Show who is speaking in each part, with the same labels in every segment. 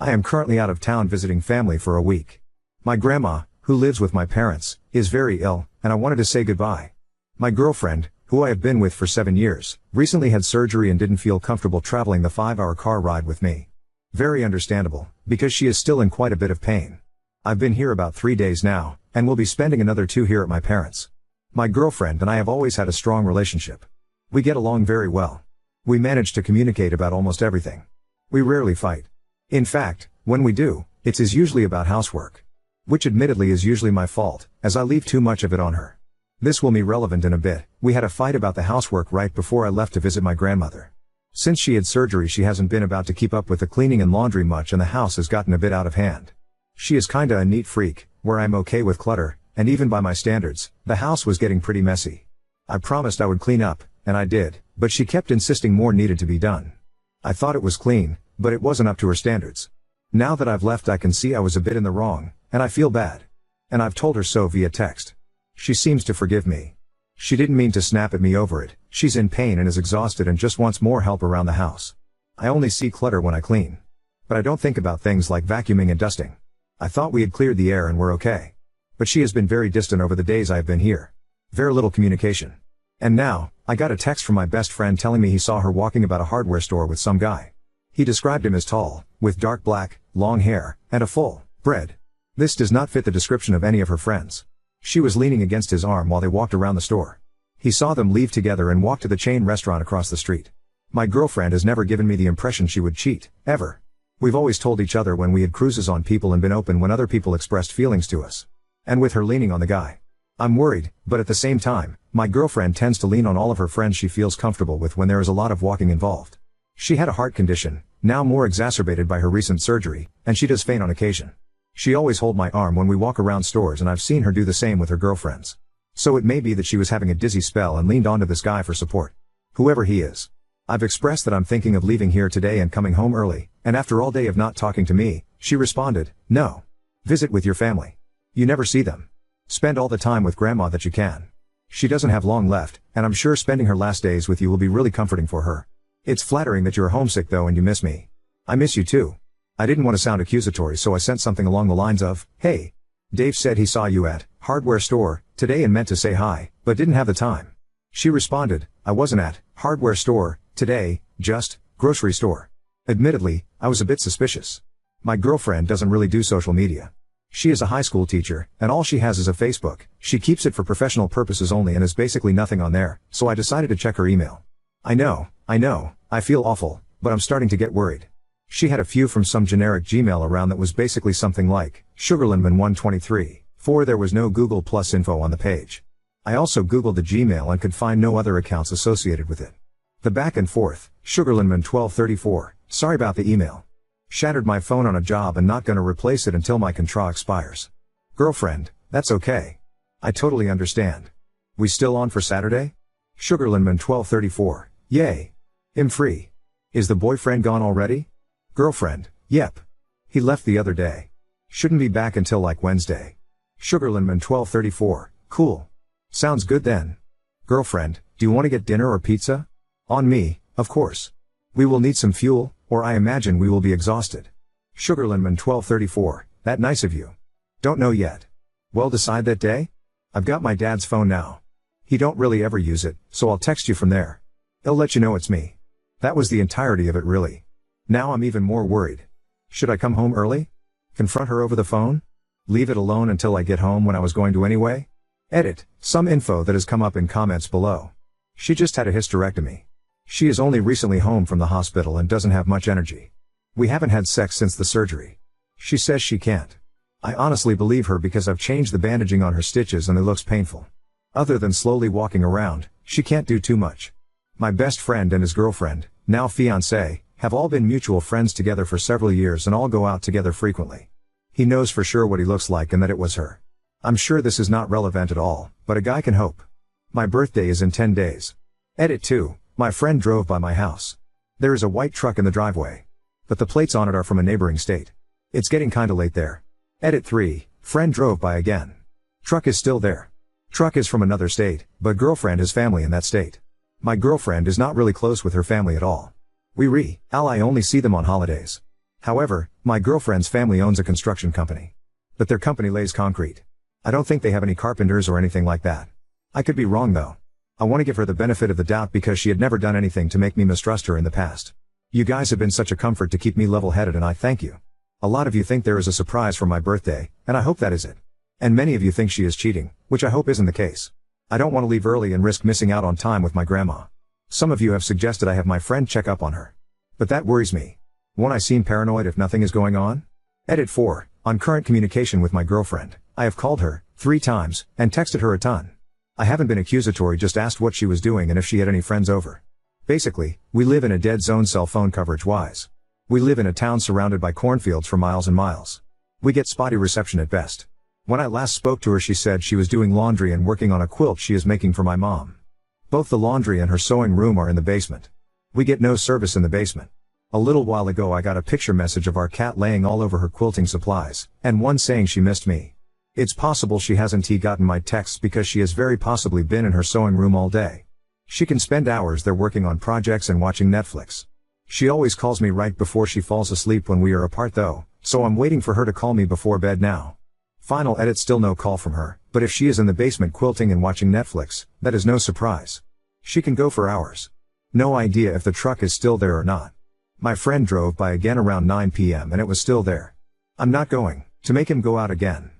Speaker 1: I am currently out of town visiting family for a week. My grandma, who lives with my parents, is very ill, and I wanted to say goodbye. My girlfriend, who I have been with for 7 years, recently had surgery and didn't feel comfortable traveling the 5-hour car ride with me. Very understandable, because she is still in quite a bit of pain. I've been here about 3 days now, and will be spending another 2 here at my parents'. My girlfriend and I have always had a strong relationship. We get along very well. We manage to communicate about almost everything. We rarely fight. In fact, when we do, it is usually about housework. Which admittedly is usually my fault, as I leave too much of it on her. This will be relevant in a bit. We had a fight about the housework right before I left to visit my grandmother. Since she had surgery, she hasn't been about to keep up with the cleaning and laundry much, and the house has gotten a bit out of hand. She is kinda a neat freak, where I'm okay with clutter, and even by my standards, the house was getting pretty messy. I promised I would clean up, and I did, but she kept insisting more needed to be done. I thought it was clean, but it wasn't up to her standards. Now that I've left, I can see I was a bit in the wrong, and I feel bad. And I've told her so via text. She seems to forgive me. She didn't mean to snap at me over it. She's in pain and is exhausted and just wants more help around the house. I only see clutter when I clean. But I don't think about things like vacuuming and dusting. I thought we had cleared the air and were okay. But she has been very distant over the days I have been here. Very little communication. And now, I got a text from my best friend telling me he saw her walking about a hardware store with some guy. He described him as tall, with dark black, long hair, and a full bread. This does not fit the description of any of her friends. She was leaning against his arm while they walked around the store. He saw them leave together and walk to the chain restaurant across the street. My girlfriend has never given me the impression she would cheat, ever. We've always told each other when we had cruises on people and been open when other people expressed feelings to us. And with her leaning on the guy, I'm worried, but at the same time, my girlfriend tends to lean on all of her friends she feels comfortable with when there is a lot of walking involved. She had a heart condition, now more exacerbated by her recent surgery, and she does faint on occasion. She always holds my arm when we walk around stores, and I've seen her do the same with her girlfriends. So it may be that she was having a dizzy spell and leaned onto this guy for support. Whoever he is. I've expressed that I'm thinking of leaving here today and coming home early, and after all day of not talking to me, she responded, "No. Visit with your family. You never see them. Spend all the time with grandma that you can. She doesn't have long left, and I'm sure spending her last days with you will be really comforting for her. It's flattering that you're homesick though and you miss me. I miss you too." I didn't want to sound accusatory, so I sent something along the lines of, "Hey. Dave said he saw you at hardware store today and meant to say hi, but didn't have the time." She responded, "I wasn't at hardware store today, just grocery store." Admittedly, I was a bit suspicious. My girlfriend doesn't really do social media. She is a high school teacher, and all she has is a Facebook. She keeps it for professional purposes only and is basically nothing on there, so I decided to check her email. I know, I feel awful, but I'm starting to get worried. She had a few from some generic Gmail around that was basically something like, Sugarlandman123, there was no Google Plus info on the page. I also Googled the Gmail and could find no other accounts associated with it. The back and forth, Sugarlandman1234, sorry about the email. Shattered my phone on a job and not gonna replace it until my contract expires. Girlfriend, that's okay. I totally understand. We still on for Saturday? Sugarlandman1234, yay. I'm free. Is the boyfriend gone already? Girlfriend, yep. He left the other day. Shouldn't be back until like Wednesday. Sugarlandman1234, cool. Sounds good then. Girlfriend, do you want to get dinner or pizza? On me, of course. We will need some fuel, or I imagine we will be exhausted. Sugarlandman1234, that nice of you. Don't know yet. Well, decide that day? I've got my dad's phone now. He don't really ever use it, so I'll text you from there. He'll let you know it's me. That was the entirety of it really. Now I'm even more worried. Should I come home early? Confront her over the phone? Leave it alone until I get home when I was going to anyway? Edit, some info that has come up in comments below. She just had a hysterectomy. She is only recently home from the hospital and doesn't have much energy. We haven't had sex since the surgery. She says she can't. I honestly believe her because I've changed the bandaging on her stitches and it looks painful. Other than slowly walking around, she can't do too much. My best friend and his girlfriend, now fiancé, have all been mutual friends together for several years and all go out together frequently. He knows for sure what he looks like and that it was her. I'm sure this is not relevant at all, but a guy can hope. My birthday is in 10 days. Edit 2, my friend drove by my house. There is a white truck in the driveway. But the plates on it are from a neighboring state. It's getting kinda late there. Edit 3, friend drove by again. Truck is still there. Truck is from another state, but girlfriend has family in that state. My girlfriend is not really close with her family at all. I only see them on holidays. However, my girlfriend's family owns a construction company. But their company lays concrete. I don't think they have any carpenters or anything like that. I could be wrong though. I want to give her the benefit of the doubt because she had never done anything to make me mistrust her in the past. You guys have been such a comfort to keep me level-headed and I thank you. A lot of you think there is a surprise for my birthday, and I hope that is it. And many of you think she is cheating, which I hope isn't the case. I don't want to leave early and risk missing out on time with my grandma. Some of you have suggested I have my friend check up on her. But that worries me. Won't I seem paranoid if nothing is going on? Edit 4. On current communication with my girlfriend, I have called her 3 times, and texted her a ton. I haven't been accusatory, just asked what she was doing and if she had any friends over. Basically, we live in a dead zone cell phone coverage wise. We live in a town surrounded by cornfields for miles and miles. We get spotty reception at best. When I last spoke to her she said she was doing laundry and working on a quilt she is making for my mom. Both the laundry and her sewing room are in the basement. We get no service in the basement. A little while ago I got a picture message of our cat laying all over her quilting supplies, and one saying she missed me. It's possible she hasn't gotten my texts because she has very possibly been in her sewing room all day. She can spend hours there working on projects and watching Netflix. She always calls me right before she falls asleep when we are apart though, so I'm waiting for her to call me before bed now. Final edit, still no call from her, but if she is in the basement quilting and watching Netflix, that is no surprise. She can go for hours. No idea if the truck is still there or not. My friend drove by again around 9 p.m. and it was still there. I'm not going to make him go out again.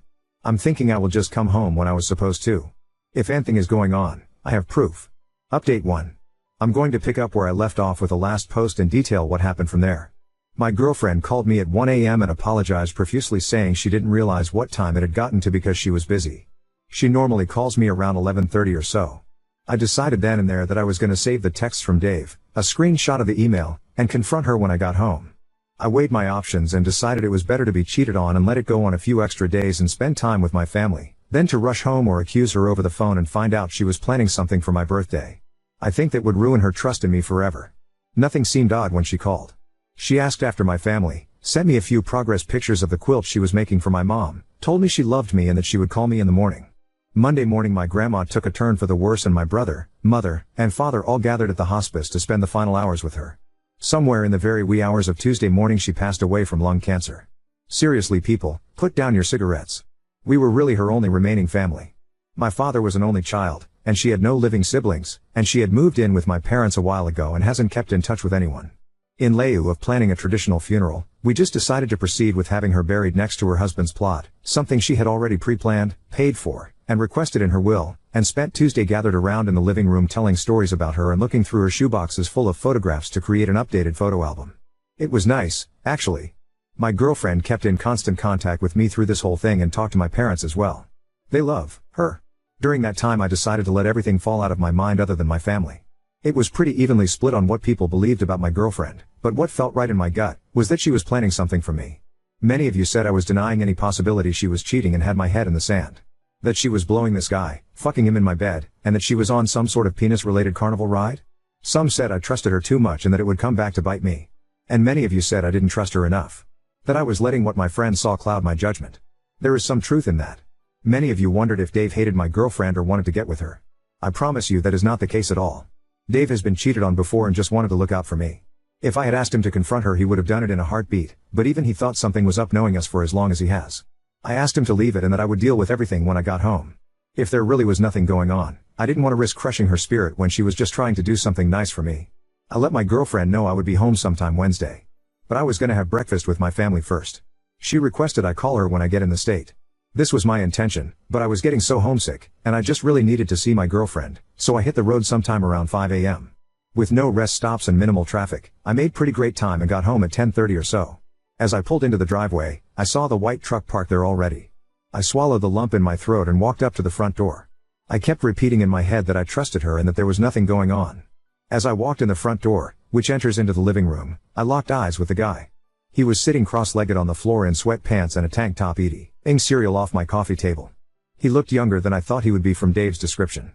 Speaker 1: I'm thinking I will just come home when I was supposed to. If anything is going on, I have proof. Update 1. I'm going to pick up where I left off with the last post and detail what happened from there. My girlfriend called me at 1 a.m. and apologized profusely, saying she didn't realize what time it had gotten to because she was busy. She normally calls me around 11:30 or so. I decided then and there that I was going to save the text from Dave, a screenshot of the email, and confront her when I got home. I weighed my options and decided it was better to be cheated on and let it go on a few extra days and spend time with my family, than to rush home or accuse her over the phone and find out she was planning something for my birthday. I think that would ruin her trust in me forever. Nothing seemed odd when she called. She asked after my family, sent me a few progress pictures of the quilt she was making for my mom, told me she loved me and that she would call me in the morning. Monday morning my grandma took a turn for the worse and my brother, mother, and father all gathered at the hospice to spend the final hours with her. Somewhere in the very wee hours of Tuesday morning she passed away from lung cancer. Seriously people, put down your cigarettes. We were really her only remaining family. My father was an only child, and she had no living siblings, and she had moved in with my parents a while ago and hasn't kept in touch with anyone. In lieu of planning a traditional funeral, we just decided to proceed with having her buried next to her husband's plot, something she had already pre-planned, paid for, and requested in her will, and spent Tuesday gathered around in the living room telling stories about her and looking through her shoeboxes full of photographs to create an updated photo album. It was nice, actually. My girlfriend kept in constant contact with me through this whole thing and talked to my parents as well. They love her. During that time I decided to let everything fall out of my mind other than my family. It was pretty evenly split on what people believed about my girlfriend, but what felt right in my gut was that she was planning something for me. Many of you said I was denying any possibility she was cheating and had my head in the sand. That she was blowing this guy, fucking him in my bed, and that she was on some sort of penis-related carnival ride? Some said I trusted her too much and that it would come back to bite me. And many of you said I didn't trust her enough. That I was letting what my friends saw cloud my judgment. There is some truth in that. Many of you wondered if Dave hated my girlfriend or wanted to get with her. I promise you that is not the case at all. Dave has been cheated on before and just wanted to look out for me. If I had asked him to confront her he would have done it in a heartbeat, but even he thought something was up knowing us for as long as he has. I asked him to leave it and that I would deal with everything when I got home. If there really was nothing going on, I didn't want to risk crushing her spirit when she was just trying to do something nice for me. I let my girlfriend know I would be home sometime Wednesday. But I was gonna have breakfast with my family first. She requested I call her when I get in the state. This was my intention, but I was getting so homesick, and I just really needed to see my girlfriend, so I hit the road sometime around 5 a.m. With no rest stops and minimal traffic, I made pretty great time and got home at 10:30 or so. As I pulled into the driveway, I saw the white truck parked there already. I swallowed the lump in my throat and walked up to the front door. I kept repeating in my head that I trusted her and that there was nothing going on. As I walked in the front door, which enters into the living room, I locked eyes with the guy. He was sitting cross-legged on the floor in sweatpants and a tank top eating cereal off my coffee table. He looked younger than I thought he would be from Dave's description.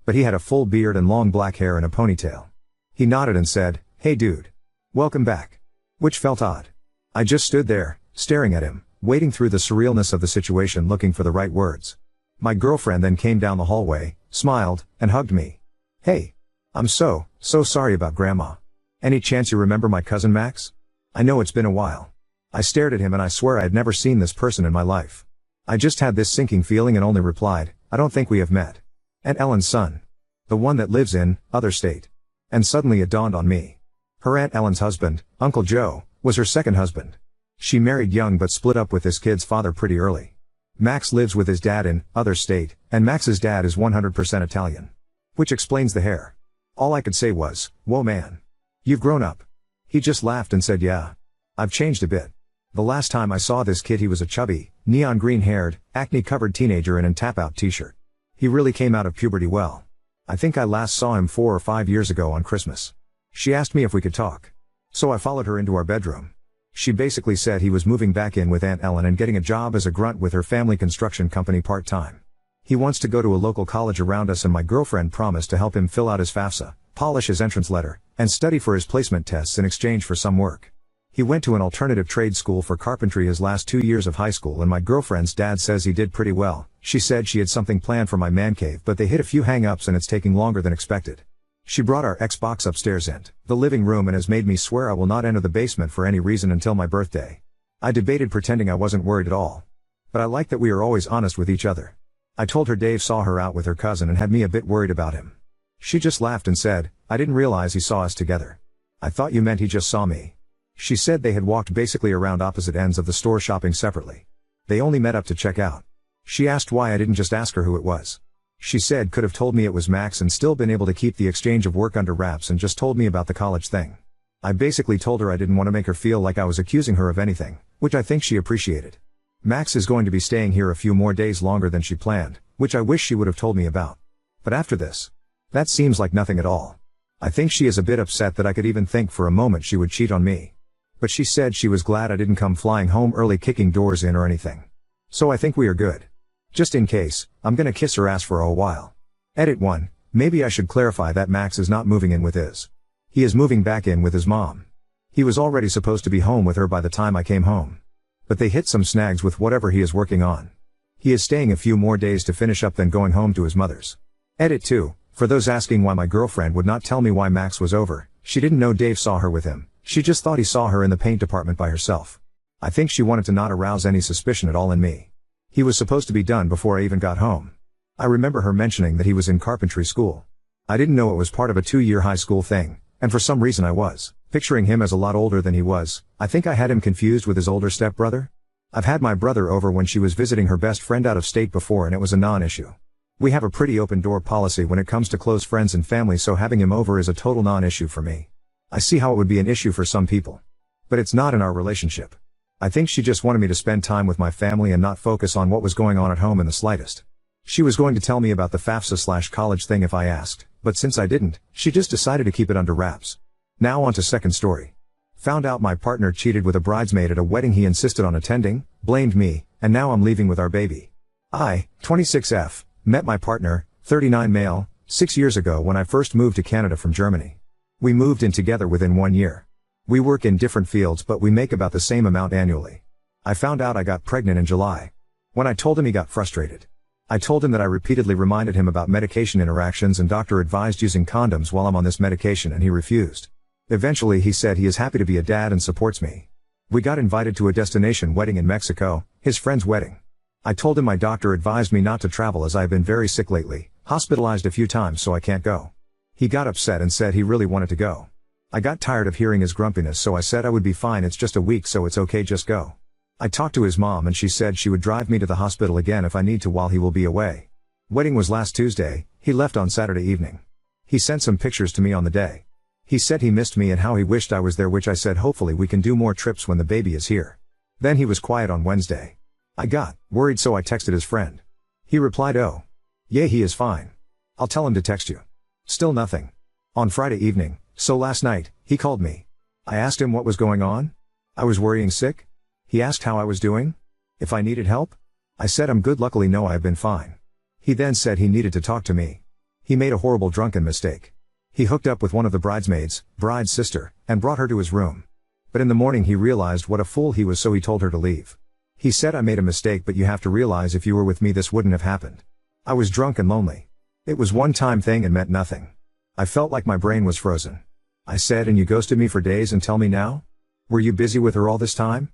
Speaker 1: But he had a full beard and long black hair and a ponytail. He nodded and said, "Hey dude. Welcome back." Which felt odd. I just stood there, staring at him, wading through the surrealness of the situation looking for the right words. My girlfriend then came down the hallway, smiled, and hugged me. "Hey. I'm so sorry about Grandma. Any chance you remember my cousin Max? I know it's been a while." I stared at him and I swear I had never seen this person in my life. I just had this sinking feeling and only replied, I don't think we have met. Aunt Ellen's son. The one that lives in, other state. And suddenly it dawned on me. Her Aunt Ellen's husband, Uncle Joe, was her second husband. She married young but split up with this kid's father pretty early. Max lives with his dad in, other state, and Max's dad is 100% Italian. Which explains the hair. All I could say was, whoa man. You've grown up. He just laughed and said yeah. I've changed a bit. The last time I saw this kid he was a chubby, neon green haired, acne covered teenager in a tap out t-shirt. He really came out of puberty well. I think I last saw him 4 or 5 years ago on Christmas. She asked me if we could talk. So I followed her into our bedroom. She basically said he was moving back in with Aunt Ellen and getting a job as a grunt with her family construction company part-time. He wants to go to a local college around us and my girlfriend promised to help him fill out his FAFSA, polish his entrance letter, and study for his placement tests in exchange for some work. He went to an alternative trade school for carpentry his last 2 years of high school and my girlfriend's dad says he did pretty well. She said she had something planned for my man cave but they hit a few hang-ups and it's taking longer than expected. She brought our Xbox upstairs and the living room and has made me swear I will not enter the basement for any reason until my birthday. I debated pretending I wasn't worried at all. But I like that we are always honest with each other. I told her Dave saw her out with her cousin and had me a bit worried about him. She just laughed and said, I didn't realize he saw us together. I thought you meant he just saw me. She said they had walked basically around opposite ends of the store shopping separately. They only met up to check out. She asked why I didn't just ask her who it was. She said could have told me it was Max and still been able to keep the exchange of work under wraps and just told me about the college thing. I basically told her I didn't want to make her feel like I was accusing her of anything, which I think she appreciated. Max is going to be staying here a few more days longer than she planned, which I wish she would have told me about. But after this, that seems like nothing at all. I think she is a bit upset that I could even think for a moment she would cheat on me. But she said she was glad I didn't come flying home early kicking doors in or anything. So I think we are good. Just in case, I'm gonna kiss her ass for a while. Edit 1, maybe I should clarify that Max is not moving in with his. He is moving back in with his mom. He was already supposed to be home with her by the time I came home. But they hit some snags with whatever he is working on. He is staying a few more days to finish up then going home to his mother's. Edit 2, for those asking why my girlfriend would not tell me why Max was over, she didn't know Dave saw her with him, she just thought he saw her in the paint department by herself. I think she wanted to not arouse any suspicion at all in me. He was supposed to be done before I even got home. I remember her mentioning that he was in carpentry school. I didn't know it was part of a 2-year high school thing, and for some reason I was picturing him as a lot older than he was. I think I had him confused with his older stepbrother. I've had my brother over when she was visiting her best friend out of state before and it was a non-issue. We have a pretty open door policy when it comes to close friends and family, so having him over is a total non-issue for me. I see how it would be an issue for some people. But it's not in our relationship. I think she just wanted me to spend time with my family and not focus on what was going on at home in the slightest. She was going to tell me about the FAFSA/college thing if I asked, but since I didn't, she just decided to keep it under wraps. Now on to second story. Found out my partner cheated with a bridesmaid at a wedding he insisted on attending, blamed me, and now I'm leaving with our baby. I, 26F, met my partner, 39 male, 6 years ago when I first moved to Canada from Germany. We moved in together within 1 year. We work in different fields but we make about the same amount annually. I found out I got pregnant in July. When I told him he got frustrated. I told him that I repeatedly reminded him about medication interactions and doctor advised using condoms while I'm on this medication and he refused. Eventually he said he is happy to be a dad and supports me. We got invited to a destination wedding in Mexico, his friend's wedding. I told him my doctor advised me not to travel as I have been very sick lately, hospitalized a few times so I can't go. He got upset and said he really wanted to go. I got tired of hearing his grumpiness so I said I would be fine, it's just a week so it's okay, just go. I talked to his mom and she said she would drive me to the hospital again if I need to while he will be away. Wedding was last Tuesday, he left on Saturday evening. He sent some pictures to me on the day. He said he missed me and how he wished I was there, which I said hopefully we can do more trips when the baby is here. Then he was quiet on Wednesday. I got worried so I texted his friend. He replied, oh. Yeah, he is fine. I'll tell him to text you. Still nothing. On Friday evening, so last night, he called me. I asked him what was going on. I was worrying sick. He asked how I was doing. If I needed help. I said I'm good, luckily no, I have been fine. He then said he needed to talk to me. He made a horrible drunken mistake. He hooked up with one of the bridesmaids, bride's sister, and brought her to his room. But in the morning he realized what a fool he was, so he told her to leave. He said I made a mistake, but you have to realize if you were with me this wouldn't have happened. I was drunk and lonely. It was one-time thing and meant nothing. I felt like my brain was frozen. I said, and you ghosted me for days and tell me now? Were you busy with her all this time?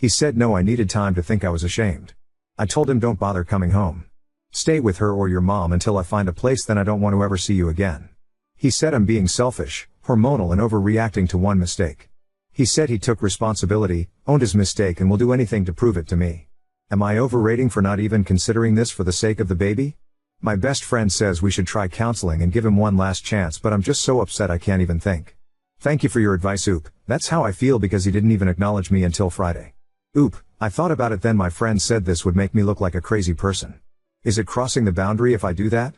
Speaker 1: He said no, I needed time to think. I was ashamed. I told him don't bother coming home. Stay with her or your mom until I find a place, then I don't want to ever see you again. He said I'm being selfish, hormonal and overreacting to one mistake. He said he took responsibility, owned his mistake and will do anything to prove it to me. Am I overrating for not even considering this for the sake of the baby? My best friend says we should try counseling and give him one last chance, but I'm just so upset I can't even think. Thank you for your advice, Oop. That's how I feel because he didn't even acknowledge me until Friday. Oop, I thought about it then. My friend said this would make me look like a crazy person. Is it crossing the boundary if I do that?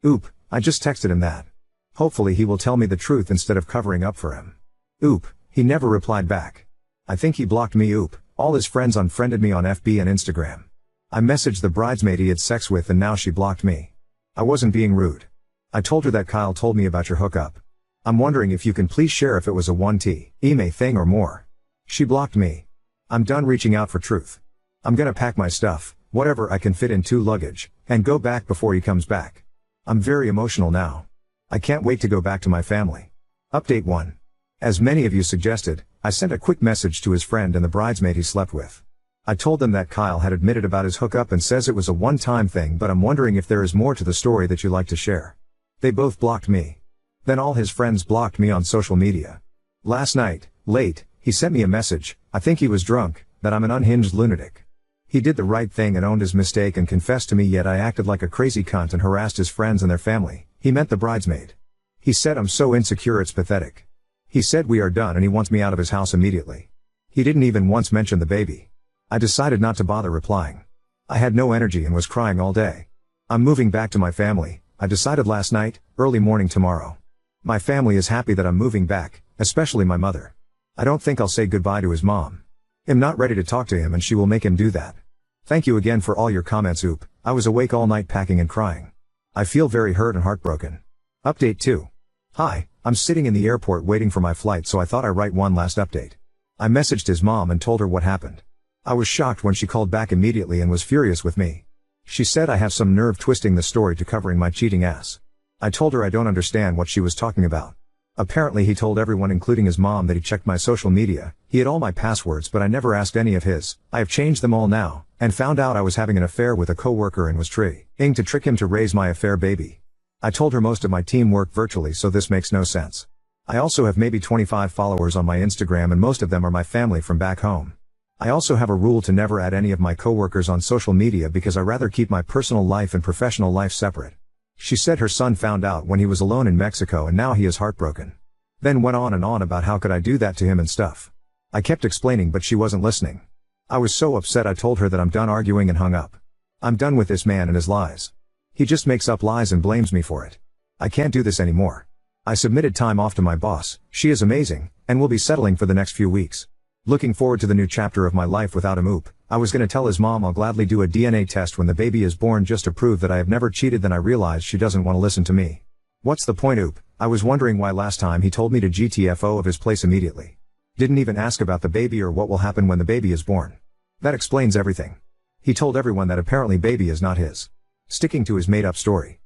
Speaker 1: Oop, I just texted him that. Hopefully he will tell me the truth instead of covering up for him. Oop, he never replied back. I think he blocked me. Oop, all his friends unfriended me on FB and Instagram. I messaged the bridesmaid he had sex with and now she blocked me. I wasn't being rude. I told her that Kyle told me about your hookup. I'm wondering if you can please share if it was a 1T email thing or more. She blocked me. I'm done reaching out for truth. I'm gonna pack my stuff, whatever I can fit in 2 luggage, and go back before he comes back. I'm very emotional now. I can't wait to go back to my family. Update 1. As many of you suggested, I sent a quick message to his friend and the bridesmaid he slept with. I told them that Kyle had admitted about his hookup and says it was a one-time thing, but I'm wondering if there is more to the story that you'd like to share. They both blocked me. Then all his friends blocked me on social media. Last night, late, he sent me a message, I think he was drunk, that I'm an unhinged lunatic. He did the right thing and owned his mistake and confessed to me, yet I acted like a crazy cunt and harassed his friends and their family. He meant the bridesmaid. He said I'm so insecure it's pathetic. He said we are done and he wants me out of his house immediately. He didn't even once mention the baby. I decided not to bother replying. I had no energy and was crying all day. I'm moving back to my family, I decided last night, early morning tomorrow. My family is happy that I'm moving back, especially my mother. I don't think I'll say goodbye to his mom. I'm not ready to talk to him and she will make him do that. Thank you again for all your comments, Oop. I was awake all night packing and crying. I feel very hurt and heartbroken. Update 2. Hi, I'm sitting in the airport waiting for my flight, so I thought I'd write one last update. I messaged his mom and told her what happened. I was shocked when she called back immediately and was furious with me. She said I have some nerve twisting the story to covering my cheating ass. I told her I don't understand what she was talking about. Apparently he told everyone including his mom that he checked my social media, he had all my passwords but I never asked any of his. I have changed them all now, and found out I was having an affair with a coworker and was trying to trick him to raise my affair baby. I told her most of my team work virtually, so this makes no sense. I also have maybe 25 followers on my Instagram and most of them are my family from back home. I also have a rule to never add any of my coworkers on social media because I rather keep my personal life and professional life separate. She said her son found out when he was alone in Mexico and now he is heartbroken. Then went on and on about how could I do that to him and stuff. I kept explaining but she wasn't listening. I was so upset I told her that I'm done arguing and hung up. I'm done with this man and his lies. He just makes up lies and blames me for it. I can't do this anymore. I submitted time off to my boss, she is amazing, and will be settling for the next few weeks. Looking forward to the new chapter of my life without him. Oop. I was gonna tell his mom I'll gladly do a DNA test when the baby is born just to prove that I have never cheated, then I realized she doesn't want to listen to me. What's the point? Oop. I was wondering why last time he told me to GTFO of his place immediately. Didn't even ask about the baby or what will happen when the baby is born. That explains everything. He told everyone that apparently baby is not his. Sticking to his made up story.